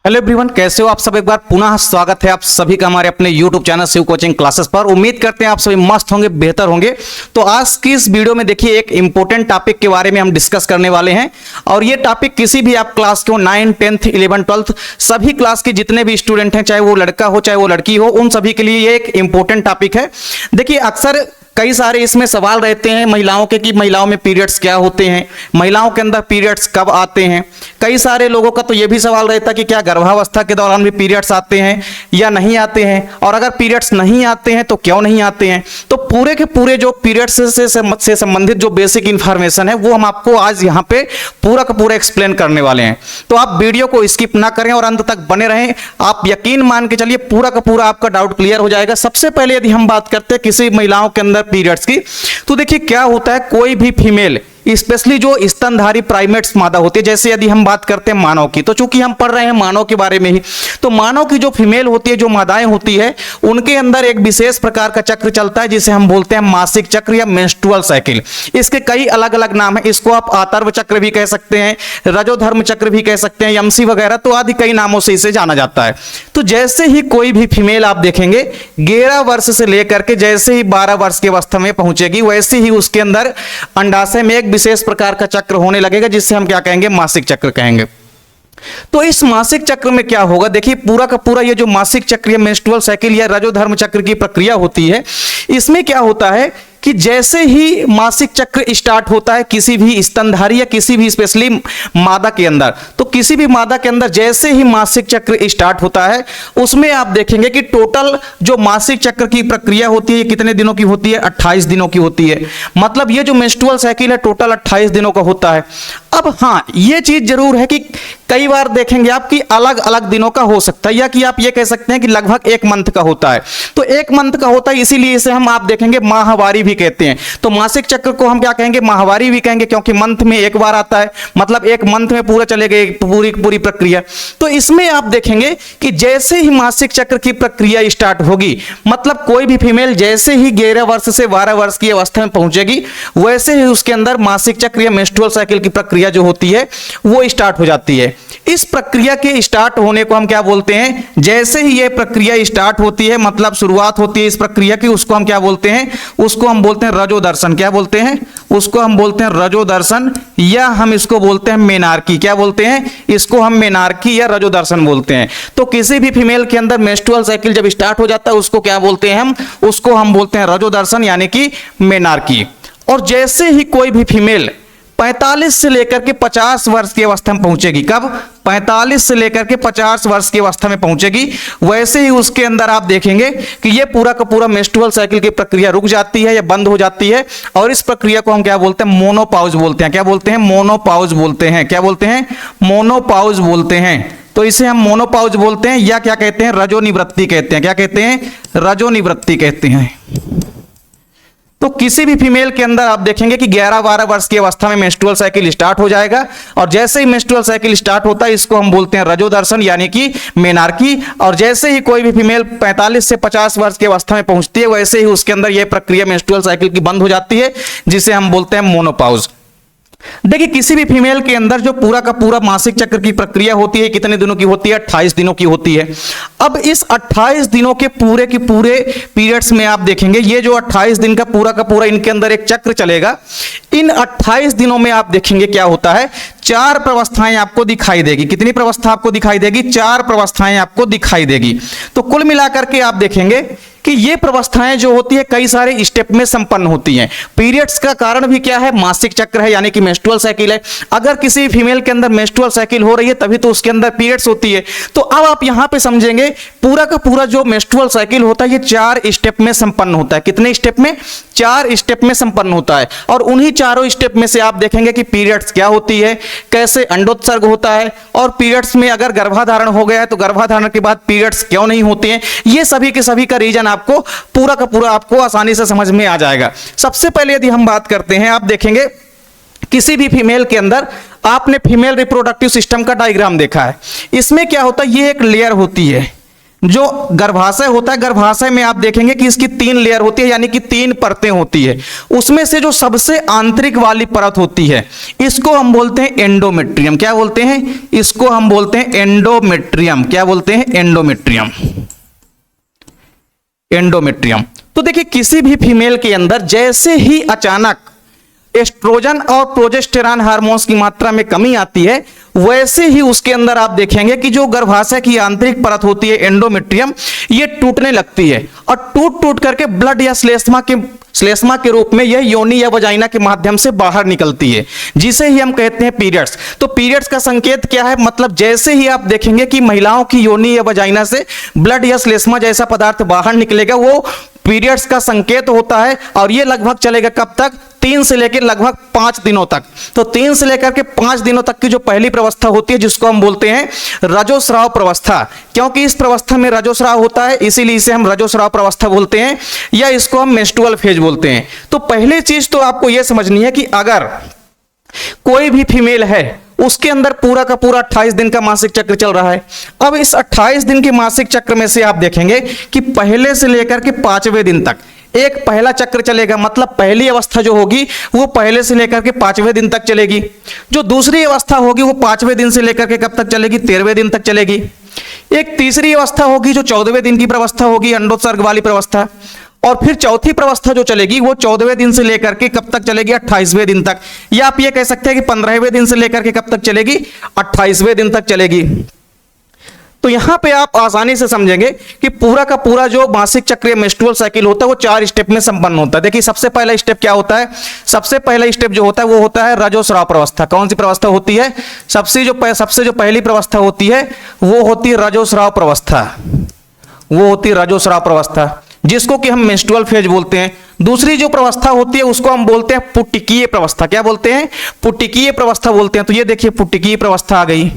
Hello everyone, कैसे हो आप सब। एक बार पुनः स्वागत है आप सभी का हमारे अपने YouTube channel Shiv coaching classes पर। उम्मीद करते हैं आप सभी मस्त होंगे, बेहतर होंगे। तो आज की इस वीडियो में देखिए एक इंपॉर्टेंट टॉपिक के बारे में हम डिस्कस करने वाले हैं और ये टॉपिक किसी भी आप क्लास के हो, 9, 10th, 11, 12th सभी क्लास के जितने भी स्टूडेंट हैं, चाहे वो लड़का हो चाहे वो लड़की हो, उन सभी के लिए ये एक इंपॉर्टेंट टॉपिक है। देखिए अक्सर कई सारे इसमें सवाल रहते हैं महिलाओं के कि महिलाओं में पीरियड्स क्या होते हैं, महिलाओं के अंदर पीरियड्स कब आते हैं। कई सारे लोगों का तो ये भी सवाल रहता है कि क्या गर्भावस्था के दौरान भी पीरियड्स आते हैं या नहीं आते हैं, और अगर पीरियड्स नहीं आते हैं तो क्यों नहीं आते हैं। तो पूरे के पूरे जो पीरियड्स से संबंधित जो बेसिक इंफॉर्मेशन है वो हम आपको आज यहाँ पे पूरा का पूरा एक्सप्लेन करने वाले हैं। तो आप वीडियो को स्किप ना करें और अंत तक बने रहें। आप यकीन मान के चलिए पूरा का पूरा आपका डाउट क्लियर हो जाएगा। सबसे पहले यदि हम बात करते हैं किसी महिलाओं के अंदर पीरियड्स की, तो देखिए क्या होता है, कोई भी फीमेल स्पेशली जो स्तनधारी प्राइमेट्स मादा होती है, जैसे यदि हम बात करते हैं मानव की, तो चूंकि हम पढ़ रहे हैं मानव के बारे में ही, तो मानव की जो फीमेल होती है, जो मादाएं होती है, उनके अंदर एक विशेष प्रकार का चक्र चलता है जिसे हम बोलते हैं मासिक चक्र या मेंस्ट्रुअल साइकिल। इसके कई अलग अलग नाम है। इसको आप आतर्व चक्र भी कह सकते हैं, रजोधर्म यमसी भी कह सकते हैं, यमसी वगैरह, तो आदि कई नामों से इसे जाना जाता है। तो जैसे ही कोई भी फीमेल आप देखेंगे 11 वर्ष से लेकर के जैसे ही 12 वर्ष की अवस्था में पहुंचेगी, वैसे ही उसके अंदर अंडाशय में एक विशेष प्रकार का चक्र होने लगेगा जिससे हम क्या कहेंगे, मासिक चक्र कहेंगे। तो इस मासिक चक्र में क्या होगा, देखिए पूरा का पूरा ये जो मासिक चक्र या मेंस्ट्रुअल साइकिल या रजोधर्म चक्र की प्रक्रिया होती है, इसमें क्या होता है कि जैसे ही मासिक चक्र स्टार्ट होता है किसी भी स्तनधारी या किसी भी स्पेशली मादा के अंदर, तो किसी भी मादा के अंदर जैसे ही मासिक चक्र स्टार्ट होता है उसमें आप देखेंगे कि टोटल जो मासिक चक्र की प्रक्रिया होती है कितने दिनों की होती है, 28 दिनों की होती है। मतलब ये जो मेंस्ट्रुअल साइकिल है टोटल 28 दिनों का होता है। अब हाँ, ये चीज जरूर है कि कई बार देखेंगे आप कि अलग अलग दिनों का हो सकता है, या कि आप ये कह सकते हैं कि लगभग 1 मंथ का होता है। तो 1 मंथ का होता है, इसीलिए इसे हम आप देखेंगे माहवारी भी कहते हैं। तो मासिक चक्र को हम क्या कहेंगे, माहवारी भी कहेंगे, क्योंकि मंथ में 1 बार आता है, मतलब 1 मंथ में पूरा चलेगा पूरी प्रक्रिया। तो इसमें आप देखेंगे कि जैसे ही मासिक चक्र की प्रक्रिया स्टार्ट होगी, मतलब कोई भी फीमेल जैसे ही 11 वर्ष से 12 वर्ष की अवस्था में पहुंचेगी, वैसे ही उसके अंदर मासिक चक्र या मेंस्ट्रुअल साइकिल की प्रक्रिया जो होती है वो स्टार्ट हो जाती है। इस प्रक्रिया के स्टार्ट होने को हम क्या बोलते हैं, जैसे ही ये प्रक्रिया स्टार्ट होती है, मतलब शुरुआत होती है इस प्रक्रिया की, उसको हम क्या बोलते हैं, उसको हम बोलते हैं रजोदर्शन। क्या बोलते हैं, उसको हम बोलते हैं रजोदर्शन, या हम इसको बोलते हैं मेनार्की। क्या बोलते हैं, इसको हम मेनार्की या रजोदर्शन बोलते हैं। तो किसी भी फीमेल के अंदर मेंस्ट्रुअल साइकिल जब स्टार्ट हो जाता है उसको क्या बोलते हैं, हम उसको हम बोलते हैं रजोदर्शन यानी कि मेनार्की। और जैसे ही कोई भी फीमेल 45 से लेकर के 50 वर्ष की अवस्था में पहुंचेगी, कब, 45 से लेकर के 50 वर्ष की अवस्था में पहुंचेगी, वैसे ही उसके अंदर आप देखेंगे कि ये पूरा का पूरा मेंस्ट्रुअल साइकिल की प्रक्रिया रुक जाती है या बंद हो जाती है। और इस प्रक्रिया को हम क्या बोलते हैं, मोनोपॉज बोलते हैं। क्या बोलते हैं, मोनोपॉज बोलते हैं। क्या बोलते हैं, मोनोपॉज बोलते हैं। तो इसे हम मोनोपॉज बोलते हैं या क्या कहते हैं, रजोनिवृत्ति कहते हैं। क्या कहते हैं, रजोनिवृत्ति कहते हैं। तो किसी भी फीमेल के अंदर आप देखेंगे कि 11-12 वर्ष की अवस्था में मेंस्ट्रुअल साइकिल स्टार्ट हो जाएगा, और जैसे ही मेंस्ट्रुअल साइकिल स्टार्ट होता है इसको हम बोलते हैं रजोदर्शन यानी कि मेनार्की। और जैसे ही कोई भी फीमेल 45 से 50 वर्ष की अवस्था में पहुंचती है, वैसे ही उसके अंदर यह प्रक्रिया मेंस्ट्रुअल साइकिल की बंद हो जाती है, जिसे हम बोलते हैं मोनोपॉज। देखिए किसी भी फीमेल के अंदर जो पूरा का पूरा मासिक चक्र की प्रक्रिया होती है कितने दिनों की होती है, 28 दिनों की होती है। अब इस 28 दिनों के पूरे पीरियड्स में आप देखेंगे ये जो 28 दिन का पूरा इनके अंदर एक चक्र चलेगा। इन 28 दिनों में आप देखेंगे क्या होता है, 4 प्रवस्थाएं आपको दिखाई देगी। कितनी प्रवस्था आपको दिखाई देगी, 4 प्रवस्थाएं आपको दिखाई देगी। तो कुल मिलाकर के आप देखेंगे कि ये प्रवस्थाएं जो होती है कई सारे स्टेप में संपन्न होती हैं। पीरियड्स का कारण भी क्या है, मासिक चक्र है यानी कि मेंस्ट्रुअल साइकिल है। अगर किसी फीमेल के अंदर मेंस्ट्रुअल साइकिल हो रही है तभी तो उसके अंदर पीरियड्स होती है। तो अब आप यहां पे समझेंगे पूरा का पूरा जो मेंस्ट्रुअल साइकिल होता है ये 4 स्टेप में संपन्न होता है। कितने स्टेप में, 4 स्टेप में संपन्न होता है। और उन्हीं चारों स्टेप में से आप देखेंगे कि पीरियड्स क्या होती है, कैसे अंडोत्सर्ग होता है, और पीरियड्स में अगर गर्भाधारण हो गया है तो गर्भाधारण के बाद पीरियड्स क्यों नहीं होते हैं। ये सभी के सभी का रीजन आपको पूरा का पूरा आपको आसानी से समझ में आ जाएगा। सबसे पहले यदि हम बात करते हैं, आप देखेंगे किसी भी फीमेल के अंदर आपने फीमेल रिप्रोडक्टिव सिस्टम का डायग्राम देखा है। इसमें क्या होता है, ये एक लेयर होती है, जो गर्भाशय होता है, गर्भाशय में आप देखेंगे कि इसकी 3 लेयर होती है, यानी कि 3 परतें होती है। उसमें से जो सबसे आंतरिक वाली परत होती है इसको हम बोलते हैं एंडोमेट्रियम। क्या बोलते हैं? इसको हम बोलते हैं एंडोमेट्रियम। क्या बोलते हैं? एंडोमेट्रियम। एंडोमेट्रियम। तो देखिए, किसी भी फीमेल के अंदर जैसे ही अचानक एस्ट्रोजन और प्रोजेस्टेरॉन हार्मोन्स की मात्रा में कमी आती है, वैसे ही उसके अंदर आप देखेंगे कि जो गर्भाशय की आंतरिक परत होती है एंडोमेट्रियम, ये टूटने लगती है और टूट टूट करके ब्लड या श्लेष्मा के रूप में यह योनि या वजाइना के माध्यम से बाहर निकलती है, जिसे ही हम कहते हैं पीरियड्स। तो पीरियड्स का संकेत क्या है? मतलब जैसे ही आप देखेंगे कि महिलाओं की योनि या वजाइना से ब्लड या श्लेष्मा जैसा पदार्थ बाहर निकलेगा, वो पीरियड्स का संकेत होता है। और ये लगभग चलेगा कब तक? 3 से लेकर लगभग 5 दिनों तक। तो 3 से लेकर के 5 दिनों तक की जो पहली प्रवस्था होती है, जिसको हम बोलते हैं रजोस्राव प्रवस्था, क्योंकि इस प्रवस्था में रजोस्राव होता है, इसीलिए इसे हम रजोस्राव प्रवस्था बोलते हैं, या इसको हम मेंस्ट्रुअल फेज बोलते हैं। तो पहली चीज तो आपको यह समझनी है कि अगर कोई भी फीमेल है, उसके अंदर पूरा का पूरा 28 दिन का मासिक चक्र चल रहा है। अब इस 28 दिन के मासिक चक्र में से आप देखेंगे कि पहले से लेकर के 5वें दिन तक एक पहला चक्र चलेगा, मतलब पहली अवस्था जो होगी वो पहले से लेकर के 5वें दिन तक चलेगी। जो दूसरी अवस्था होगी वो 5वें दिन से लेकर के कब तक चलेगी? 13वें दिन तक चलेगी। एक तीसरी अवस्था होगी जो 14वें दिन की प्रवस्था होगी, अंडोत्सर्ग वाली प्रवस्था। और फिर चौथी प्रवस्था जो चलेगी वो 14वें दिन से लेकर के कब तक चलेगी? 28वें दिन तक। या आप ये कह सकते हैं कि 15वें दिन से लेकर के कब तक चलेगी? 28वें दिन तक चलेगी। तो यहां पे आप आसानी से समझेंगे कि पूरा का पूरा जो मासिक चक्र मेंस्ट्रुअल साइकिल होता है वो 4 स्टेप में संपन्न होता है। देखिए, सबसे पहला स्टेप क्या होता है? सबसे पहला स्टेप जो होता है वो होता है रजोस्राव प्रवस्था। कौन सी प्रवस्था होती है? सबसे जो पहली प्रवस्था होती है वो होती है रजोस्राव प्रवस्था। वो होती है रजोस्राव प्रवस्था, जिसको कि हम मेंस्ट्रुअल फेज बोलते हैं। दूसरी जो प्रवस्था होती है उसको हम बोलते हैं पुटिकीय प्रवस्था। क्या बोलते हैं? पुटिकीय प्रवस्था बोलते हैं। तो ये देखिए, पुटिकीय प्रवस्था आ गई,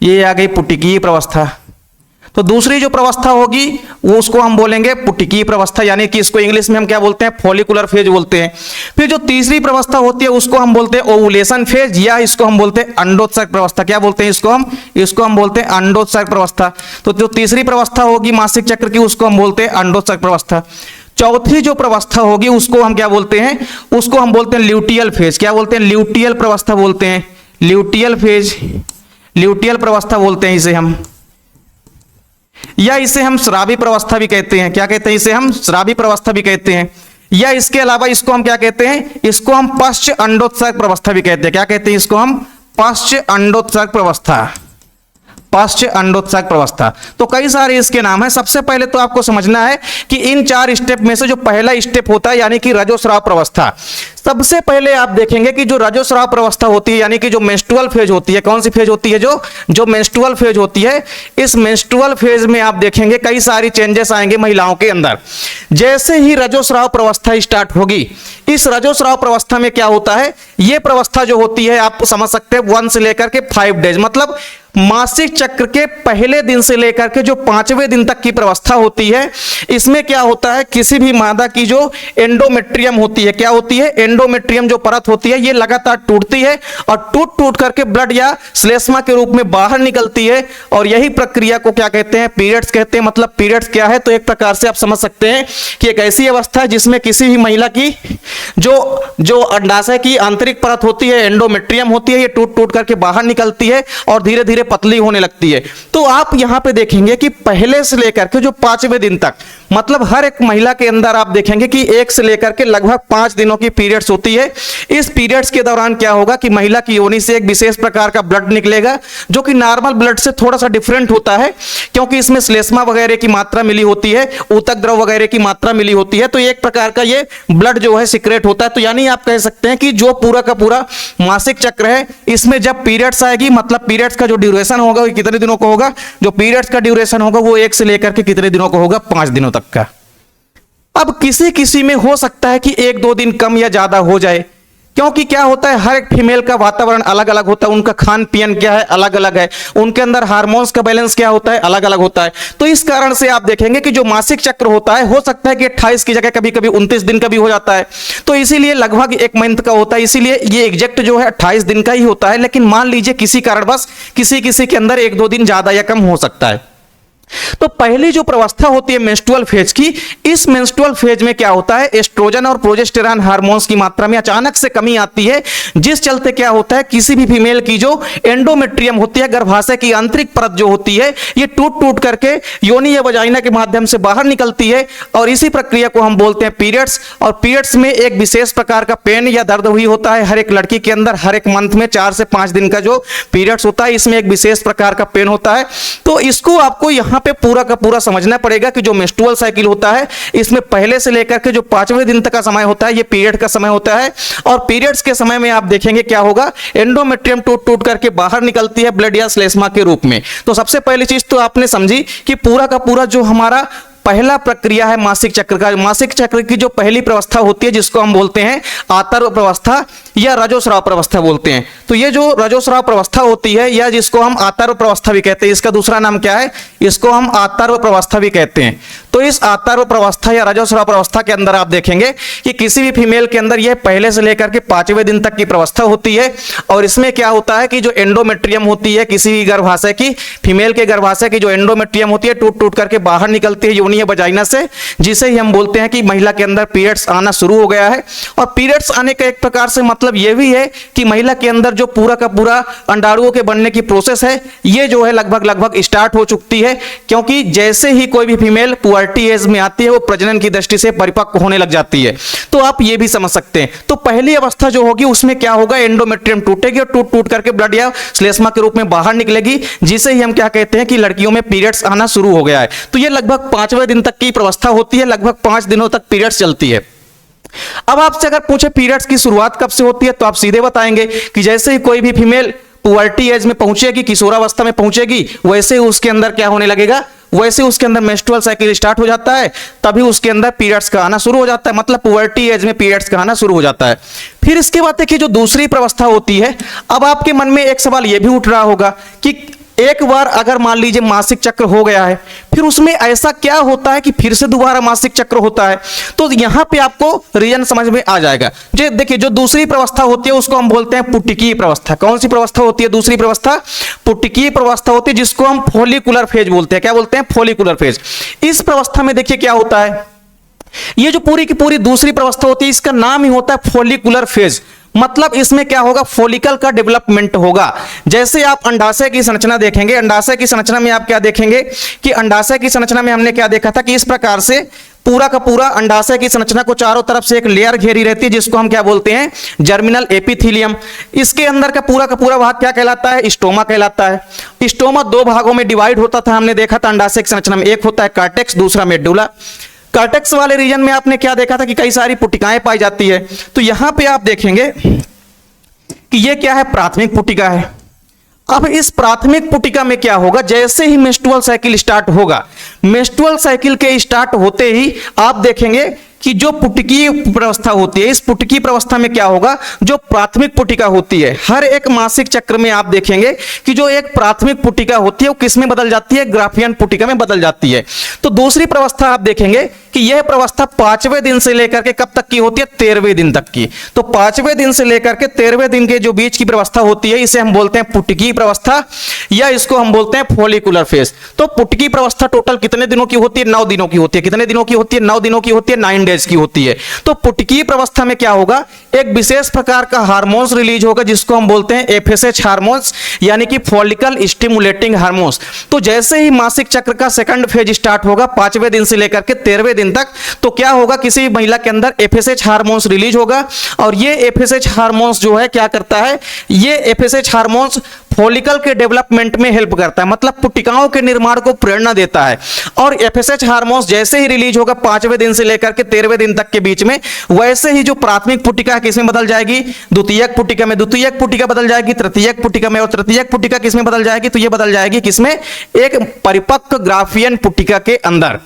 ये आ गई पुटिकीय प्रवस्था। तो दूसरी जो प्रवस्था होगी वो उसको हम बोलेंगे पुटिकीय प्रवस्था, यानी कि इसको इंग्लिश में हम क्या बोलते हैं? फॉलिकुलर फेज बोलते हैं। फिर जो तीसरी प्रवस्था होती है उसको हम बोलते हैं ओवुलेशन फेज, या इसको हम बोलते हैं अंडोत्सर्ग प्रवस्था। क्या बोलते हैं इसको हम बोलते हैं अंडोत्सर्ग प्रवस्था। तो जो तीसरी प्रवस्था होगी मासिक चक्र की उसको हम बोलते हैं अंडोत्सर्ग प्रवस्था। चौथी जो प्रवस्था होगी उसको हम क्या बोलते हैं? उसको हम बोलते हैं ल्यूटियल फेज। क्या बोलते हैं? ल्यूटियल प्रवस्था बोलते हैं। ल्यूटियल फेज, ल्यूटियल प्रवस्था बोलते हैं इसे हम, या इसे हम स्रावी प्रवस्था भी कहते हैं। क्या कहते हैं? इसे हम स्रावी प्रवस्था भी कहते हैं। या इसके अलावा इसको हम क्या कहते हैं? इसको हम पश्च अंडोत्सर्ग प्रवस्था भी कहते हैं। क्या कहते हैं? इसको हम पश्च अंडोत्सर्ग प्रवस्था। पश्च अंडोत्सर्ग प्रवस्था। तो कई सारे इसके नाम हैं। सबसे पहले तो आपको समझना है कि इन 4 स्टेप में से जो पहला स्टेप होता है यानी कि रजोस्राव प्रवस्था, सबसे पहले आप देखेंगे कि जो रजोस्राव प्रवस्था होती है यानी कि जो मेंस्ट्रुअल फेज होती है, कौन सी फेज होती है? जो मेंस्ट्रुअल फेज होती है। इस मेंस्ट्रुअल फेज में आप देखेंगे कई सारी चेंजेस आएंगे महिलाओं के अंदर। जैसे ही रजोस्राव प्रवस्था स्टार्ट होगी, इस रजोस्राव प्रवस्था में क्या होता है? ये प्रवस्था जो होती है आप समझ सकते हैं 1 से लेकर के 5 डेज, मतलब मासिक चक्र के पहले दिन से लेकर के जो 5वें दिन तक की प्रवस्था होती है, इसमें क्या होता है? किसी भी मादा की जो एंडोमेट्रियम होती है, क्या होती है? एंडोमेट्रियम जो परत होती है ये लगातार टूटती है और टूट टूट करके ब्लड या श्लेष्मा के रूप में बाहर निकलती है। और यही प्रक्रिया को क्या कहते हैं? पीरियड्स कहते हैं। मतलब पीरियड्स क्या है? तो एक प्रकार से आप समझ सकते हैं कि एक ऐसी अवस्था है जिसमें किसी भी महिला की जो अंडाशय की आंतरिक परत होती है, एंडोमेट्रियम होती है, ये टूट टूट करके बाहर निकलती है और धीरे धीरे पतली होने लगती है। तो आप यहां पे देखेंगे कि पहले से लेकर के जो 5वें दिन तक, मतलब हर एक महिला के अंदर आप देखेंगे कि 1 से लेकर के लगभग 5 दिनों की पीरियड्स होती है। इस पीरियड्स के दौरान क्या होगा कि महिला की योनि से एक विशेष प्रकार का ब्लड निकलेगा जो कि नॉर्मल ब्लड से थोड़ा सा डिफरेंट होता है, क्योंकि इसमें श्लेष्मा वगैरह की मात्रा मिली होती है, ऊतक द्रव वगैरह की मात्रा मिली होती है। तो एक प्रकार का ये ब्लड जो है सीक्रेट होता है। तो यानी आप कह सकते हैं कि जो पूरा का पूरा मासिक चक्र है, इसमें जब पीरियड्स आएगी, मतलब पीरियड्स का जो ड्यूरेशन होगा वो कितने दिनों का होगा? जो पीरियड्स का ड्यूरेशन होगा वो 1 से लेकर के कितने दिनों का होगा? 5 दिनों तक का। अब किसी किसी में हो सकता है कि 1-2 दिन कम या ज्यादा हो जाए, क्योंकि क्या होता है? हर एक फीमेल का वातावरण अलग अलग होता है, उनका खान पीन क्या है? अलग अलग है, उनके अंदर हार्मोन्स का बैलेंस क्या होता है? अलग अलग होता है। तो इस कारण से आप देखेंगे कि जो मासिक चक्र होता है, हो सकता है कि 28 की जगह कभी कभी 29 दिन का भी हो जाता है। तो इसीलिए लगभग 1 मंथ का होता है, इसीलिए ये एग्जैक्ट जो है 28 दिन का ही होता है। लेकिन मान लीजिए किसी कारणवश किसी के अंदर 1-2 दिन ज्यादा या कम हो सकता है। तो पहली जो प्रवस्था होती है मेंस्ट्रुअल फेज की, इस मेंस्ट्रुअल फेज में क्या होता है, एस्ट्रोजन और प्रोजेस्टेरॉन हार्मोन्स की मात्रा में अचानक से कमी आती है, जिस चलते क्या होता है किसी भी फीमेल की जो एंडोमेट्रियम होती है, गर्भाशय की आंतरिक परत जो होती है, ये टूट टूट करके योनि या वजाइना के माध्यम से बाहर निकलती है और इसी प्रक्रिया को हम बोलते हैं पीरियड्स। और पीरियड्स में एक विशेष प्रकार का पेन या दर्द हुई होता है हर एक लड़की के अंदर, हर एक मंथ में 4 से 5 दिन का जो पीरियड्स होता है इसमें एक विशेष प्रकार का पेन होता है। तो इसको आपको यहां पे पूरा का पूरा समझना पड़ेगा कि जो मेंस्ट्रुअल साइकिल होता है इसमें पहले से लेकर के जो 5वें दिन तक का समय होता है ये पीरियड का समय होता है। और पीरियड्स के समय में आप देखेंगे क्या होगा, एंडोमेट्रियम टूट टूट करके बाहर निकलती है ब्लड या श्लेष्मा के रूप में। तो सबसे पहली चीज तो आपने समझी कि पूरा का पूरा जो हमारा पहला प्रक्रिया है मासिक चक्र का, मासिक चक्र की जो पहली प्रवस्था होती है जिसको हम बोलते हैं आतर्व प्रवस्था या रजोस्राव प्रवस्था बोलते हैं। तो ये जो रजोस्राव प्रवस्था होती है या जिसको हम आतर्व प्रवस्था भी कहते हैं, इसका दूसरा नाम क्या है, इसको हम आतर्व प्रवस्था भी कहते हैं। तो इस आतर्व प्रवस्था या रजोस्राव प्रवस्था के अंदर आप देखेंगे कि किसी भी फीमेल के अंदर यह पहले से लेकर के 5वें दिन तक की प्रवस्था होती है। और इसमें क्या होता है कि जो एंडोमेट्रियम होती है किसी भी गर्भाशय की, फीमेल के गर्भाशय की जो एंडोमेट्रियम होती है टूट टूट करके बाहर निकलती है योनि या वजाइना से, जिसे ही हम बोलते हैं कि महिला के अंदर पीरियड्स आना शुरू हो गया है। और पीरियड्स आने का एक प्रकार से मतलब यह भी है कि महिला के अंदर जो पूरा का पूरा अंडाणुओं के बनने की प्रोसेस है ये जो है लगभग स्टार्ट हो चुकती है, क्योंकि जैसे ही कोई भी फीमेल पुबर्टी एज में आती है वो प्रजनन की दृष्टि से परिपक्व होने लग जाती है। तो आप ये भी समझ सकते हैं। तो पहली अवस्था जो होगी उसमें क्या होगा, एंडोमेट्रियम टूटेगी और टूट टूट करके ब्लड या श्लेष्मा के रूप में बाहर निकलेगी, जिसे ही हम क्या कहते हैं कि लड़कियों में पीरियड्स आना शुरू हो गया है। तो ये लगभग 5वें दिन तक की प्रवस्था होती है, लगभग 5 दिनों तक पीरियड्स चलती है। अब आपसे अगर पूछे पीरियड्स की शुरुआत कब से होती है तो आप सीधे बताएंगे कि जैसे ही कोई भी फीमेल पुबर्टी एज में पहुंचेगी, किशोरावस्था में पहुंचेगी, वैसे ही उसके अंदर क्या होने लगेगा, वैसे उसके अंदर मेंस्ट्रुअल साइकिल स्टार्ट हो जाता है, तभी उसके अंदर पीरियड्स का आना शुरू हो जाता है, मतलब पुबर्टी एज में पीरियड्स का आना शुरू हो जाता है। फिर इसके बाद देखिए जो दूसरी प्रवस्था होती है, अब आपके मन में एक सवाल यह भी उठ रहा होगा कि एक बार अगर मान लीजिए मासिक चक्र हो गया है, फिर उसमें ऐसा क्या होता है कि फिर से दोबारा मासिक चक्र होता है। तो यहां पे आपको रीजन समझ में आ जाएगा। जो देखिए जो दूसरी प्रवस्था होती है उसको हम बोलते हैं पुटिकीय प्रवस्था। कौन सी प्रवस्था होती है दूसरी प्रवस्था? पुटिकीय प्रवस्था होती है, जिसको हम फोलिकुलर फेज बोलते हैं। क्या बोलते हैं? Follicular phase. इस प्रवस्था में देखिए क्या होता है, ये जो पूरी की पूरी दूसरी प्रवस्था होती है इसका नाम ही होता है फोलिकुलर फेज। मतलब इसमें क्या होगा, फोलिकल का डेवलपमेंट होगा। जैसे आप अंडाशय की संरचना देखेंगे, अंडाशय की संरचना में आप क्या देखेंगे कि अंडाशय की संरचना में हमने क्या देखा था कि इस प्रकार से पूरा का पूरा अंडाशय की संरचना को चारों तरफ से एक लेयर घेरी रहती है, जिसको हम क्या बोलते हैं, जर्मिनल एपिथीलियम। इसके अंदर का पूरा भाग क्या कहलाता है, स्टोमा कहलाता है। स्टोमा 2 भागों में डिवाइड होता था, हमने देखा था अंडाशय की संरचना में। एक होता है कार्टेक्स, दूसरा मेडुला। कार्टेक्स वाले रीजन में आपने क्या देखा था कि कई सारी पुटिकाएं पाई जाती है। तो यहां पे आप देखेंगे कि ये क्या है, प्राथमिक पुटिका है। अब इस प्राथमिक पुटिका में क्या होगा, जैसे ही मेंस्ट्रुअल साइकिल स्टार्ट होगा, मेंस्ट्रुअल साइकिल के स्टार्ट होते ही आप देखेंगे कि जो पुटिकीय प्रवस्था होती है, इस पुटिकीय प्रवस्था में क्या होगा, जो प्राथमिक पुटिका होती है, हर एक मासिक चक्र में आप देखेंगे कि जो एक प्राथमिक पुटिका होती है वो किस में बदल जाती है, ग्राफियन पुटिका में बदल जाती है। तो दूसरी प्रवस्था आप देखेंगे कि यह प्रवस्था 5वें दिन से लेकर के कब तक की होती है, 13वें दिन तक की। तो 5वें दिन से लेकर के 13वें दिन के जो बीच की प्रवस्था होती है इसे हम बोलते हैं पुटिकीय प्रवस्था, या इसको हम बोलते हैं फोलिकुलर फेज। तो पुटिकीय प्रवस्था टोटल कितने दिनों की होती है, 9 दिनों की होती है। कितने दिनों की होती है, 9 दिनों की होती है, 9 डेज की होती है। तो पुटिकीय प्रवस्था में क्या होगा, एक विशेष प्रकार का हार्मोन्स रिलीज होगा, जिसको हम बोलते हैं एफएसएच हार्मोन्स, यानी कि फॉलिकल स्टिमुलेटिंग हार्मोन्स। तो जैसे ही मासिक चक्र का सेकंड फेज स्टार्ट होगा 5वें दिन से लेकर के 13वें दिन तक, तो क्या होगा, किसी भी महिला के अंदर एफएसएच हार्मोन्स रिलीज होगा। और ये एफएसएच हार्मोन्स जो है क्या करता है, ये एफएसएच हार्मोन्स फॉलिकल के डेवलपमेंट में हेल्प करता है, मतलब पुटिकाओं के निर्माण को प्रेरणा देता है। और एफएसएच हार्मोन्स जैसे ही रिलीज होगा 5वें दिन से लेकर के 13वें दिन तक के बीच में, वैसे ही जो प्राथमिक पुटिका किसमें बदल जाएगी, द्वितीयक पुटिका में। द्वितीयक पुटिका बदल जाएगी तृतीयक पुटिका में, और तृतीयक पुटिका किसमें बदल जाएगी, तो ये बदल जाएगी किसमें, एक परिपक्व ग्राफियन पुटिका के अंदर।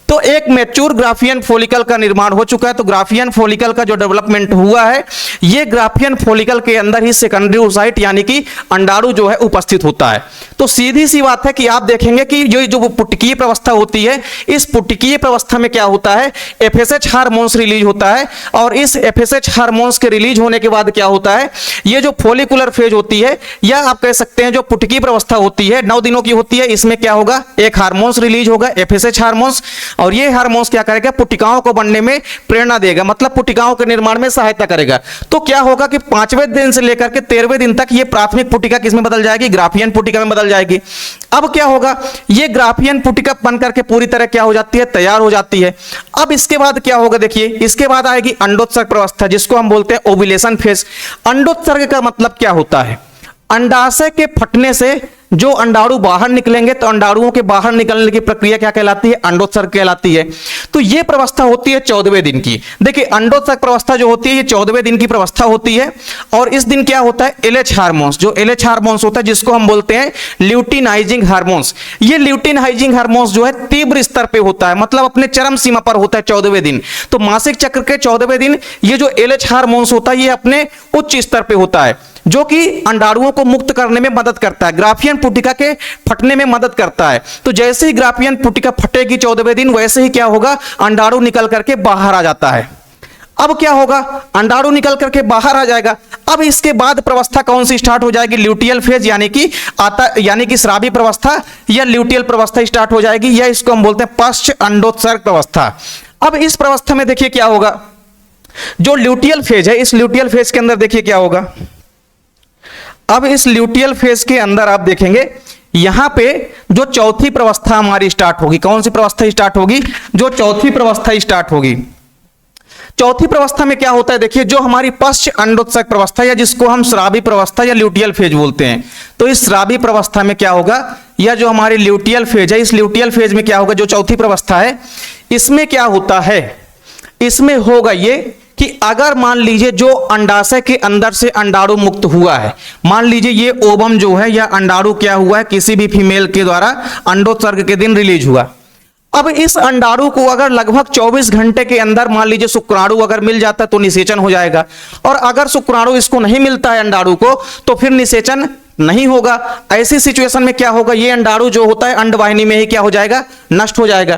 तो एक मैच्योर ग्राफियन फॉलिकल का निर्माण हो चुका है। तो ग्राफियन फॉलिकल का जो डेवलपमेंट हुआ है, ये ग्राफियन फॉलिकल के अंदर ही सेकेंडरी ओसाइट यानी कि अंडाणु जो है उपस्थित होता है। तो सीधी सी बात है कि आप देखेंगे कि जो पुटकीय प्रवस्था होती है, इस पुटकीय प्रवस्था में क्या होता है, एफएसएच हार्मोन्स रिलीज होता है, और इस एफएसएच हार्मोन्स के रिलीज होने के बाद क्या होता है, ये जो फॉलिकुलर फेज होती है, या आप कह सकते हैं जो पुटकीय प्रवस्था होती है 9 दिनों की होती है, इसमें क्या होगा, एक हार्मोन्स रिलीज होगा एफएसएच हार्मोन्स, और ये हार्मोन्स क्या करेगा, पुटिकाओं को बनने में प्रेरणा देगा, मतलब पुटिकाओं के निर्माण में सहायता करेगा। तो क्या होगा कि 5वें दिन से लेकर के 13वें दिन तक ये प्राथमिक पुटिका किसमें बदल जाएगी, ग्राफियन पुटिका में बदल जाएगी। अब क्या होगा, ये ग्राफियन पुटिका बनकर के पूरी तरह क्या हो जाती है, तैयार हो जाती है। अब इसके बाद क्या होगा, देखिए इसके बाद आएगी अंडोत्सर्ग प्रवस्था, जिसको हम बोलते हैं ओव्यूलेशन फेज। अंडोत्सर्ग का मतलब क्या होता है, अंडाशय के फटने से जो अंडाणु बाहर निकलेंगे, तो अंडाणुओं के बाहर निकलने की प्रक्रिया क्या कहलाती है, अंडोत्सर्ग कहलाती है। तो ये प्रवस्था होती है 14वें दिन की। देखिए अंडोत्सर्ग प्रवस्था जो होती है ये 14वें दिन की प्रवस्था होती है, और इस दिन क्या होता है, एलएच हार्मोन्स, जो एलएच हार्मोन्स होता है जिसको हम बोलते हैं ल्यूटिनाइजिंग हार्मोन्स, ये ल्यूटिनाइजिंग हार्मोन्स जो है तीव्र स्तर पे होता है, मतलब अपने चरम सीमा पर होता है 14वें दिन। तो मासिक चक्र के 14वें दिन ये जो एलएच हार्मोन्स होता है ये अपने उच्च स्तर पे होता है, जो कि अंडाणुओं को मुक्त करने में मदद करता है, ग्राफियन पुटिका के फटने में मदद करता है। तो जैसे ही ग्राफियन पुटिका फटेगी 14वें दिन, वैसे ही क्या होगा, अंडाणु निकल करके बाहर आ जाता है। अब क्या होगा, अंडाणु निकल करके बाहर आ जाएगा। अब इसके बाद प्रवस्था कौन सी स्टार्ट हो जाएगी, ल्यूटियल फेज, यानी कि स्रावी प्रवस्था या ल्यूटियल प्रवस्था स्टार्ट हो जाएगी, या इसको हम बोलते हैं पश्च अंडोत्सर्ग प्रवस्था। अब इस प्रवस्था में देखिए क्या होगा, जो ल्यूटियल फेज है, इस ल्यूटियल फेज के अंदर देखिए क्या होगा। अब इस ल्यूटियल फेज के अंदर आप देखेंगे यहां पे जो चौथी प्रवस्था हमारी स्टार्ट होगी, कौन सी प्रवस्था स्टार्ट होगी, जो चौथी प्रवस्था स्टार्ट होगी। चौथी प्रवस्था में क्या होता है, देखिए जो हमारी पश्च अंडोत्सर्ग प्रवस्था, या जिसको हम स्रावी प्रवस्था या ल्यूटियल फेज बोलते हैं, तो इस स्रावी प्रवस्था में क्या होगा, या जो हमारी ल्यूटियल फेज है, इस ल्यूटियल फेज में क्या होगा, जो चौथी प्रवस्था है, इसमें क्या होता है, इसमें होगा ये कि अगर मान लीजिए जो अंडाशय के अंदर से अंडाणु मुक्त हुआ है, मान लीजिए ये ओवम जो है या अंडाणु क्या हुआ है, किसी भी फीमेल के द्वारा अंडोत्सर्ग के दिन रिलीज हुआ। अब इस अंडाणु को अगर लगभग 24 घंटे के अंदर मान लीजिए शुक्राणु अगर मिल जाता है तो निषेचन हो जाएगा, और अगर शुक्राणु इसको नहीं मिलता है अंडाणु को, तो फिर निषेचन नहीं होगा। ऐसी सिचुएशन में क्या होगा, ये अंडाणु जो होता है अंडवाहिनी में ही क्या हो जाएगा, नष्ट हो जाएगा।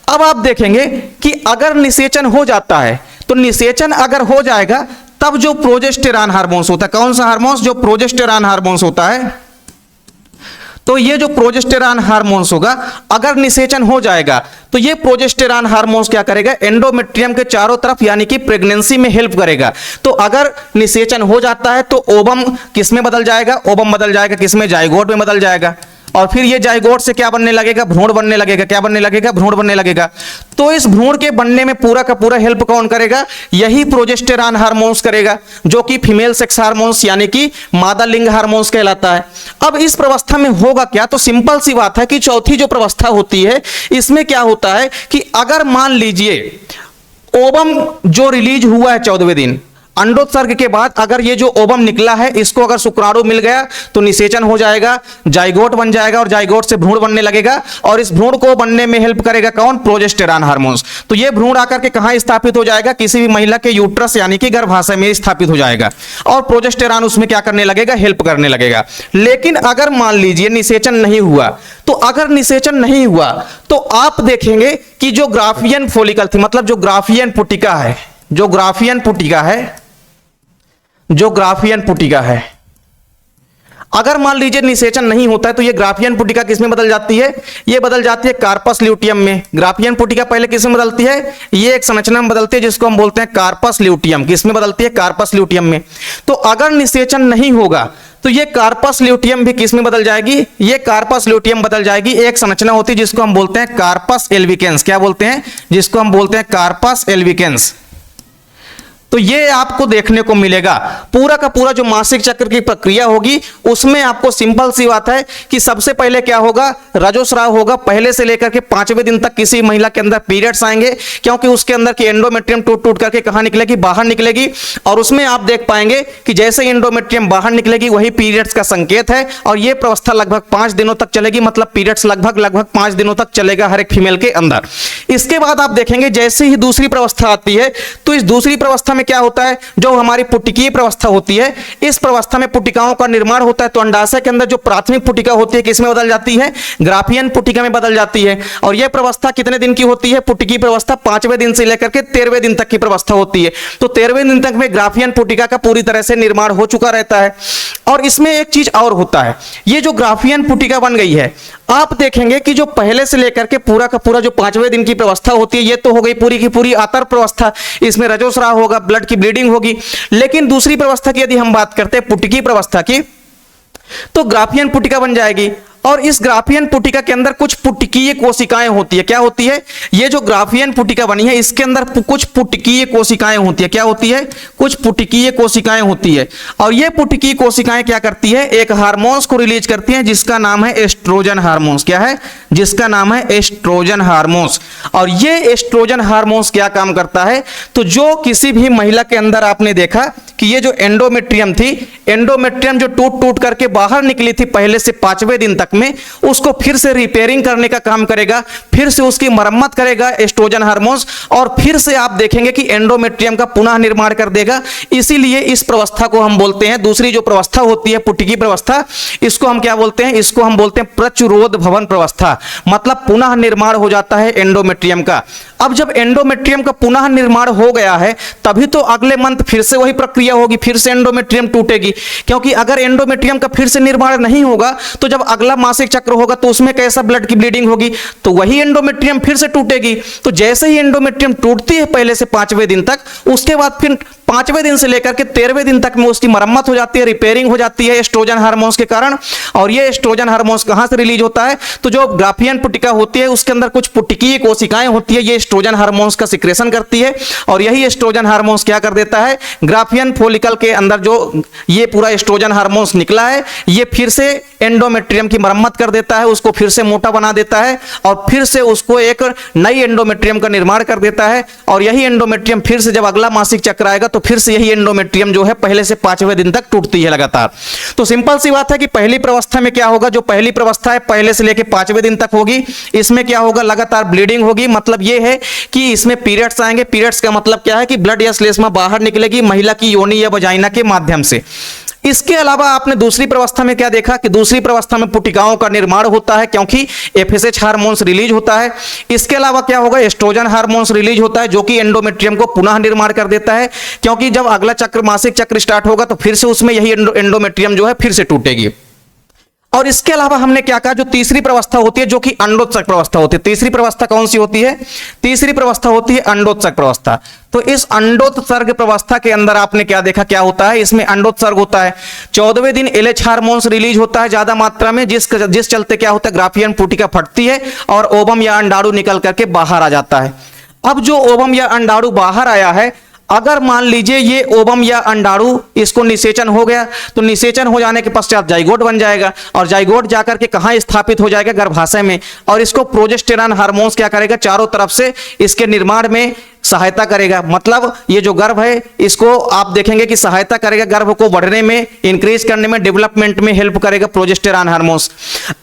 अब आप देखेंगे कि अगर निषेचन हो जाता है, तो निषेचन अगर हो जाएगा तब जो प्रोजेस्टेरॉन हार्मोन्स होता है, कौन सा हार्मोन्स, जो प्रोजेस्टेरॉन हार्मोन्स होता है, तो ये जो प्रोजेस्टेरॉन हार्मोन्स होगा, अगर निषेचन हो जाएगा तो ये प्रोजेस्टेरॉन हार्मोन्स क्या करेगा, एंडोमेट्रियम के चारों तरफ यानी कि प्रेगनेंसी में हेल्प करेगा। तो अगर निषेचन हो जाता है तो ओवम किस में बदल जाएगा, ओवम बदल जाएगा किसमें, जाइगोट में बदल जाएगा, और फिर ये जाइगोट से क्या बनने लगेगा, भ्रूण बनने लगेगा। क्या बनने लगेगा, भ्रूण बनने लगेगा। तो इस भ्रूण के बनने में पूरा का पूरा हेल्प कौन करेगा, यही प्रोजेस्टेरॉन हार्मोन्स करेगा, जो कि फीमेल सेक्स हार्मोन्स यानी कि मादा लिंग हार्मोन्स कहलाता है। अब इस प्रवस्था में होगा क्या, तो सिंपल सी बात है कि चौथी जो प्रवस्था होती है, इसमें क्या होता है कि अगर मान लीजिए ओवम जो रिलीज हुआ है 14वें दिन, अंडोत्सर्ग के बाद अगर ये जो ओवम निकला है, इसको अगर शुक्राणु मिल गया तो निषेचन हो जाएगा, जाइगोट बन जाएगा, और जाइगोट से भ्रूण बनने लगेगा, और इस भ्रूण को बनने में हेल्प करेगा कौन, प्रोजेस्टेरॉन हार्मोन्स। तो ये भ्रूण आकर के कहां स्थापित हो जाएगा, किसी भी महिला के यूट्रस यानी कि गर्भाशय में स्थापित हो जाएगा, और प्रोजेस्टेरॉन उसमें क्या करने लगेगा, हेल्प करने लगेगा। लेकिन अगर मान लीजिए निषेचन नहीं हुआ, तो अगर निषेचन नहीं हुआ तो आप देखेंगे कि जो ग्राफियन फॉलिकल थी, मतलब जो ग्राफियन पुटिका है, जो ग्राफियन पुटिका है, अगर मान लीजिए निषेचन नहीं होता है तो ये ग्राफियन पुटिका किसमें बदल जाती है, ये बदल जाती है कार्पस ल्यूटियम में। ग्राफियन पुटिका पहले किसमें बदलती है, ये एक संरचना में बदलती है जिसको हम बोलते हैं कार्पस ल्यूटियम। किसमें बदलती है, कार्पस ल्यूटियम में। तो अगर निषेचन नहीं होगा तो ये कार्पस ल्यूटियम भी किसमें बदल जाएगी, ये कार्पस ल्यूटियम बदल जाएगी, एक संरचना होती है जिसको हम बोलते हैं कार्पस एल्विकेंस। क्या बोलते हैं, जिसको हम बोलते हैं कार्पस एल्विकेंस। तो ये आपको देखने को मिलेगा। पूरा का पूरा जो मासिक चक्र की प्रक्रिया होगी उसमें आपको सिंपल सी बात है कि सबसे पहले क्या होगा, रजोस्राव होगा। पहले से लेकर के 5वें दिन तक किसी महिला के अंदर पीरियड्स आएंगे, क्योंकि उसके अंदर की एंडोमेट्रियम टूट टूट करके कहां निकलेगी, बाहर निकलेगी। और उसमें आप देख पाएंगे कि जैसे ही एंडोमेट्रियम बाहर निकलेगी वही पीरियड्स का संकेत है। और यह प्रवस्था लगभग 5 दिनों तक चलेगी, मतलब पीरियड्स लगभग 5 दिनों तक चलेगा हर एक फीमेल के अंदर। इसके बाद आप देखेंगे जैसे ही दूसरी प्रवस्था आती है, तो इस दूसरी प्रवस्था में क्या होता है, जो हमारी पुटिकीय प्रवस्था होती है, इस प्रवस्था में पुटिकाओं का निर्माण होता है। तो अंडाशय के अंदर जो प्राथमिक पुटिका होती है किसमें बदल जाती है, ग्राफियन पुटिका में बदल जाती है। और यह प्रवस्था कितने दिन की होती है, पुटिकी प्रवस्था 5वें दिन से लेकर के 13वें दिन तक की प्रवस्था होती है। तो 13वें दिन तक में ग्राफियन पुटिका का पूरी तरह से निर्माण हो चुका रहता है। और इसमें एक चीज और होता है, ये जो ग्राफियन पुटिका बन गई है, आप देखेंगे कि जो पहले से लेकर के पूरा का पूरा जो 5वें दिन की प्रवस्था होती है, ये तो हो गई पूरी की पूरी आतर प्रवस्था, इसमें रजोस्राव होगा, ब्लड की ब्लीडिंग होगी। लेकिन दूसरी प्रवस्था की यदि हम बात करते हैं, पुटिकी प्रवस्था की, तो ग्राफियन पुटिका बन जाएगी। और इस ग्राफियन पुटिका के अंदर कुछ पुटिकीय कोशिकाएं होती है। क्या होती है, ये जो ग्राफियन पुटिका बनी है इसके अंदर कुछ पुटिकीय कोशिकाएं होती है। क्या होती है, कुछ पुटिकीय कोशिकाएं होती है। और ये पुटिकीय कोशिकाएं क्या करती है, एक हार्मोन्स को रिलीज करती हैं जिसका नाम है एस्ट्रोजन हार्मोन्स। क्या है, जिसका नाम है एस्ट्रोजन हार्मोन्स। और ये एस्ट्रोजन हार्मोन्स क्या काम करता है, तो जो किसी भी महिला के अंदर आपने देखा कि ये जो एंडोमेट्रियम थी, एंडोमेट्रियम जो टूट टूट करके बाहर निकली थी पहले से 5वें दिन तक में, उसको फिर से रिपेयरिंग करने का काम करेगा, फिर से उसकी मरम्मत करेगा एस्ट्रोजन हार्मोन्स, और फिर से आप देखेंगे कि एंडोमेट्रियम का पुनः निर्माण कर देगा। इसीलिए इस प्रवस्था को हम बोलते हैं, दूसरी जो प्रवस्था होती है पुटिकी प्रवस्था, इसको हम क्या बोलते हैं, इसको हम बोलते हैं प्रचुरोद भवन प्रवस्था, मतलब पुनः निर्माण हो जाता है एंडोमेट्रियम का। अब जब एंडोमेट्रियम का पुनः निर्माण हो गया है, तभी तो अगले मंथ फिर से वही प्रक्रिया होगी, फिर से एंडोमेट्रियम टूटेगी। क्योंकि अगर एंडोमेट्रियम का फिर से निर्माण नहीं होगा, तो जब अगला मासिक चक्र होगा तो उसमें कैसा ब्लड की ब्लीडिंग होगी, तो वही एंडोमेट्रियम फिर से टूटेगी। तो जैसे ही एंडोमेट्रियम टूटती है पहले से 5वें दिन तक, उसके बाद फिर 5वें दिन से लेकर के 13वें दिन तक में उसकी मरम्मत हो जाती है, रिपेयरिंग हो जाती है एस्ट्रोजन हार्मोन्स के कारण। और ये एस्ट्रोजन हार्मोन्स कहां से रिलीज होता है, तो जो ग्राफियन पुटिका होती है उसके अंदर कुछ पुटिकीय कोशिकाएं होती है, ये एस्ट्रोजन हार्मोन्स का सिक्रेशन करती है। और यही एस्ट्रोजन हार्मोन्स क्या कर देता है, ग्राफियन फॉलिकल के अंदर जो ये पूरा एस्ट्रोजन हार्मोन्स निकला है, ये फिर से एंडोमेट्रियम की मरम्मत कर देता है, उसको फिर से मोटा बना देता है, और फिर से उसको एक नई एंडोमेट्रियम का निर्माण कर देता है। और यही एंडोमेट्रियम फिर से जब अगला मासिक चक्र आएगा तो फिर से यही एंडोमेट्रियम जो है पहले से 5वें दिन तक टूटती है लगातार। तो सिंपल सी बात है कि पहली प्रवस्था में क्या होगा, जो पहली प्रवस्था है पहले से लेकर 5वें दिन तक होगी, इसमें क्या होगा, लगातार ब्लीडिंग होगी। मतलब ये है कि इसमें पीरियड्स आएंगे। पीरियड्स का मतलब क्या है कि ब्लड या श्लेष्मा बाहर निकलेगी महिला की योनि या वजाइना के माध्यम से। इसके अलावा आपने दूसरी प्रवस्था में क्या देखा कि दूसरी प्रवस्था में पुटिकाओं का निर्माण होता है, क्योंकि एफएसएच हार्मोन्स रिलीज होता है। इसके अलावा क्या होगा, एस्ट्रोजन हार्मोन्स रिलीज होता है, जो कि एंडोमेट्रियम को पुनः निर्माण कर देता है, क्योंकि जब अगला चक्र मासिक चक्र स्टार्ट होगा तो फिर से उसमें यही एंडोमेट्रियम जो है फिर से टूटेगी। और इसके अलावा हमने क्या कहा, जो तीसरी प्रवस्था होती है जो कि अंडोत्सर्ग प्रवस्था होती है। तीसरी प्रवस्था कौन सी होती है, तीसरी प्रवस्था होती है अंडोत्सर्ग प्रवस्था। तो इस अंडोत्सर्ग प्रवस्था के अंदर आपने क्या देखा, क्या होता है, इसमें अंडोत्सर्ग होता है। 14वें दिन एलएच हार्मोन्स रिलीज होता है ज्यादा मात्रा में, जिस चलते क्या होता है, ग्राफियन पुटिका फटती है और ओवम या अंडाणु निकल करके बाहर आ जाता है। अब जो ओवम या अंडाणु बाहर आया है, अगर मान लीजिए ये ओवम या अंडाणु इसको निषेचन हो गया, तो निषेचन हो जाने के पश्चात जाइगोट बन जाएगा, और जाइगोट जाकर के कहां स्थापित हो जाएगा, गर्भाशय में। और इसको प्रोजेस्टेरॉन हार्मोन्स क्या करेगा, चारों तरफ से इसके निर्माण में सहायता करेगा। मतलब ये जो गर्भ है इसको आप देखेंगे कि सहायता करेगा, गर्भ को बढ़ने में, इंक्रीज करने में, डेवलपमेंट में हेल्प करेगा प्रोजेस्टेरॉन हार्मोन्स।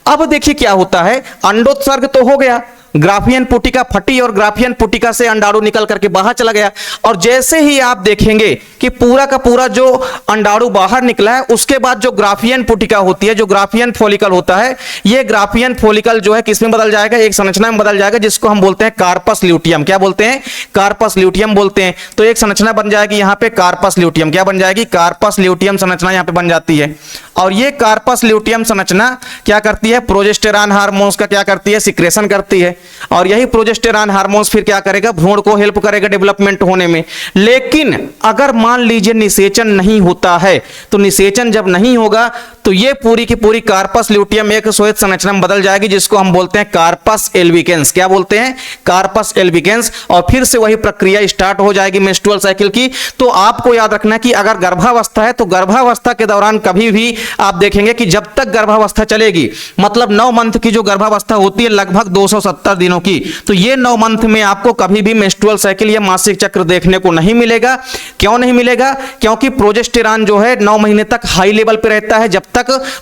अब देखिए क्या होता है, अंडोत्सर्ग तो हो गया, ग्राफियन पुटिका फटी और ग्राफियन पुटिका से अंडाणु निकल करके बाहर चला गया। और जैसे ही आप देखेंगे कि पूरा का पूरा जो अंडाणु बाहर निकला है, उसके बाद जो ग्राफियन पुटिका होती है, जो ग्राफियन फॉलिकल होता है, ये ग्राफियन फॉलिकल जो है किसमें बदल जाएगा, एक संरचना में बदल जाएगा जिसको हम बोलते हैं कार्पस ल्यूटियम। क्या बोलते हैं, कार्पस ल्यूटियम बोलते हैं। तो एक संरचना बन जाएगी यहाँ पे कार्पस ल्यूटियम। क्या बन जाएगी, कार्पस ल्यूटियम संरचना यहाँ पे बन जाती है। और ये कार्पस ल्यूटियम संरचना क्या करती है, प्रोजेस्टेरॉन हार्मोन्स का क्या करती है, सिक्रेशन करती है। और यही प्रोजेस्टेरॉन हार्मोन्स फिर क्या करेगा, भ्रूण को हेल्प करेगा डेवलपमेंट होने में। लेकिन अगर मान लीजिए निषेचन नहीं होता है, तो निषेचन जब नहीं होगा तो ये पूरी की पूरी कार्पस ल्यूटियम एक श्वेत संरचना में बदल जाएगी, जिसको हम बोलते हैं कार्पस एल्बिकेंस। क्या बोलते हैं? Corpus albicans. और फिर से वही प्रक्रिया स्टार्ट हो जाएगी मेंस्ट्रुअल साइकिल की। तो आपको याद रखना है कि अगर गर्भावस्था है तो गर्भावस्था के दौरान कभी भी आप देखेंगे कि जब तक गर्भावस्था चलेगी, मतलब 9 मंथ की जो गर्भावस्था होती है लगभग 270 दिनों की, तो ये 9 मंथ में आपको कभी भी मेंस्ट्रुअल साइकिल या मासिक चक्र देखने को नहीं मिलेगा। क्यों नहीं मिलेगा? क्योंकि प्रोजेस्टेरॉन जो है 9 महीने तक हाई लेवल पे रहता है, जब तक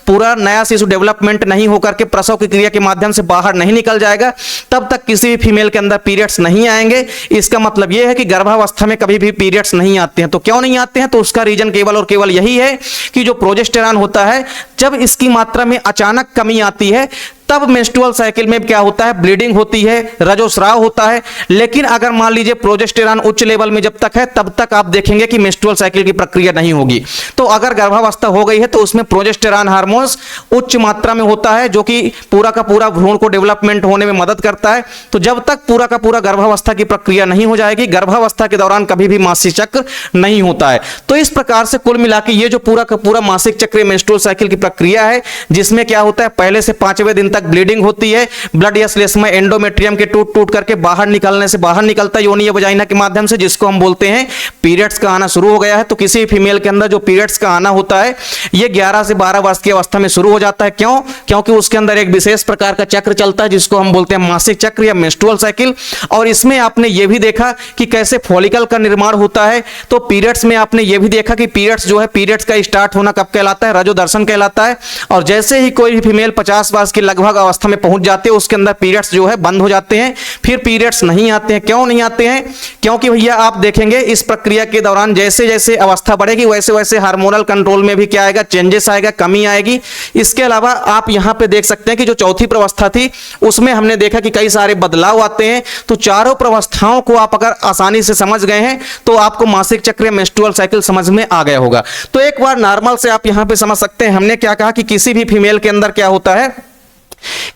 पूरा नया शिशु डेवलपमेंट नहीं होकर के प्रसव की क्रिया के माध्यम से बाहर नहीं निकल जाएगा, तब तक किसी भी फीमेल के अंदर पीरियड्स नहीं आएंगे। इसका मतलब यह है कि गर्भावस्था में कभी भी पीरियड्स नहीं आते हैं। तो क्यों नहीं आते हैं? तो उसका रीजन केवल और केवल यही है कि जो प्रोजेस्टेरॉन होता है, जब इसकी मात्रा में अचानक कमी आती है तब मेंस्ट्रुअल साइकिल में क्या होता है? ब्लीडिंग होती है, रजोस्राव होता है। लेकिन अगर मान लीजिए प्रोजेस्टेरॉन उच्च लेवल में जब तक है, तब तक आप देखेंगे कि मेंस्ट्रुअल साइकिल की प्रक्रिया नहीं होगी। तो अगर गर्भावस्था हो गई है तो उसमें प्रोजेस्टेरॉन हार्मोन्स उच्च मात्रा में होता है, जो कि पूरा का पूरा भ्रूण को डेवलपमेंट होने में मदद करता है। तो जब तक पूरा का पूरा गर्भावस्था की प्रक्रिया नहीं हो जाएगी, गर्भावस्था के दौरान कभी भी मासिक चक्र नहीं होता है। तो इस प्रकार से कुल मिला के ये जो पूरा का पूरा मासिक चक्र मेंस्ट्रुअल साइकिल की प्रक्रिया है, जिसमें क्या होता है? पहले से 5वें दिन तक ब्लीडिंग होती है, ब्लड या श्लेष्मा एंडोमेट्रियम के टूट करके बाहर निकलने से बाहर निकलता है योनि या वजाइना के माध्यम से, जिसको हम बोलते हैं पीरियड्स का आना शुरू हो गया है। तो किसी भी फीमेल के अंदर जो पीरियड्स का आना होता है, ये 11 से 12 वर्ष की अवस्था में शुरू हो जाता है। क्यों? क्योंकि उसके अंदर एक विशेष प्रकार का चक्र चलता है, जिसको हम बोलते हैं मासिक चक्र या मेंस्ट्रुअल साइकिल। और इसमें आपने ये भी देखा कि कैसे फॉलिकल का निर्माण होता है। तो पीरियड्स में आपने ये भी देखा कि पीरियड्स जो है, पीरियड्स का स्टार्ट होना कब कहलाता है? रजोदर्शन कहलाता है। और जैसे ही कोई भी फीमेल 50 वर्ष की लगभग अवस्था में पहुंच जाते हैं, उसके अंदर पीरियड्स जो है बंद हो जाते हैं, फिर पीरियड्स नहीं आते हैं। क्यों नहीं आते हैं? क्योंकि भैया आप देखेंगे इस प्रक्रिया के दौरान जैसे जैसे अवस्था बढ़ेगी, वैसे वैसे हार्मोनल कंट्रोल में भी क्या आएगा? चेंजेस आएगा, कमी आएगी। इसके अलावा आप यहां पे देख सकते हैं कि जो चौथी प्रवस्था थी, उसमें हमने देखा कि कई सारे बदलाव आते हैं। तो चारों प्रवस्थाओं को आप अगर आसानी से समझ गए हैं तो आपको मासिक चक्र मेंस्ट्रुअल साइकिल समझ में आ गया होगा। तो एक बार नॉर्मल से आप यहां पे समझ सकते हैं, हमने क्या कहा कि किसी भी फीमेल के अंदर क्या होता है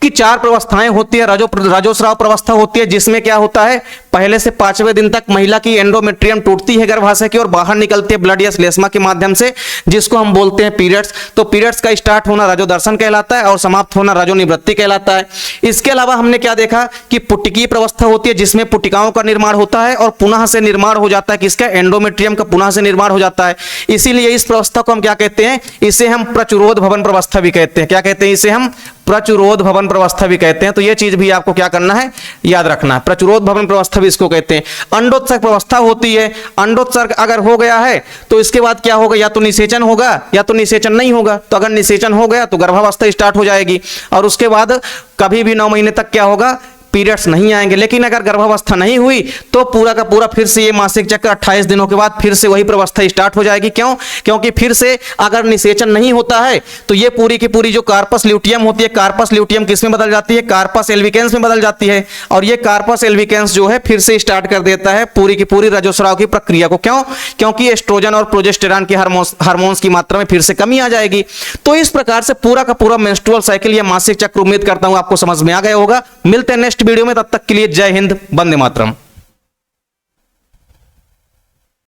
कि 4 प्रवस्थाएं होती है। रजोस्राव प्रवस्था होती है, जिसमें क्या होता है? पहले से 5वें दिन तक महिला की एंडोमेट्रियम टूटती है गर्भाशय की और बाहर निकलती है ब्लड या श्लेष्मा के माध्यम से, जिसको हम बोलते हैं पीरियड्स। तो पीरियड्स का स्टार्ट होना रजोदर्शन कहलाता है और समाप्त होना रजोनिवृत्ति कहलाता है। इसके अलावा हमने क्या देखा कि पुटिकीय प्रवस्था होती है, जिसमें पुटिकाओं का निर्माण होता है और पुनः से निर्माण हो जाता है किसका? एंडोमेट्रियम का पुनः से निर्माण हो जाता है। इसीलिए इस प्रवस्था को हम क्या कहते हैं? इसे हम प्रचुरोध भवन प्रवस्था भी कहते हैं। क्या कहते हैं? इसे हम प्रचुरोध भवन प्रवस्था भी कहते हैं। तो ये चीज भी आपको क्या करना है? याद रखना है। प्रचुरोध भवन प्रवस्था भी इसको कहते हैं। अंडोत्सर्ग प्रवस्था होती है। अंडोत्सर्ग अगर हो गया है तो इसके बाद क्या होगा? या तो निषेचन होगा या तो निषेचन नहीं होगा। तो अगर निषेचन हो गया तो गर्भावस्था स्टार्ट हो जाएगी और उसके बाद कभी भी 9 महीने तक क्या होगा? पीरियड्स नहीं आएंगे। लेकिन अगर गर्भावस्था नहीं हुई तो पूरा का पूरा फिर से ये मासिक चक्र 28 दिनों के बाद फिर से वही प्रवस्था स्टार्ट हो जाएगी। क्यों? क्योंकि फिर से अगर निषेचन नहीं होता है तो ये पूरी की पूरी जो कार्पस ल्यूटियम होती है, कार्पस ल्यूटियम किस में बदल जाती है? कार्पस एल्बिकेंस में बदल जाती है। और ये कार्पस एल्बिकेंस जो है फिर से स्टार्ट कर देता है पूरी की पूरी रजोस्राव की प्रक्रिया को। क्यों? क्योंकि एस्ट्रोजन और प्रोजेस्टेरॉन के हार्मोन्स की मात्रा में फिर से कमी आ जाएगी। तो इस प्रकार से पूरा का पूरा मेंस्ट्रुअल साइकिल या मासिक चक्र उम्मीद करता हूं आपको समझ में आ गया होगा। मिलते हैं नेक्स्ट वीडियो में, तब तक के लिए जय हिंद, वंदे मातरम।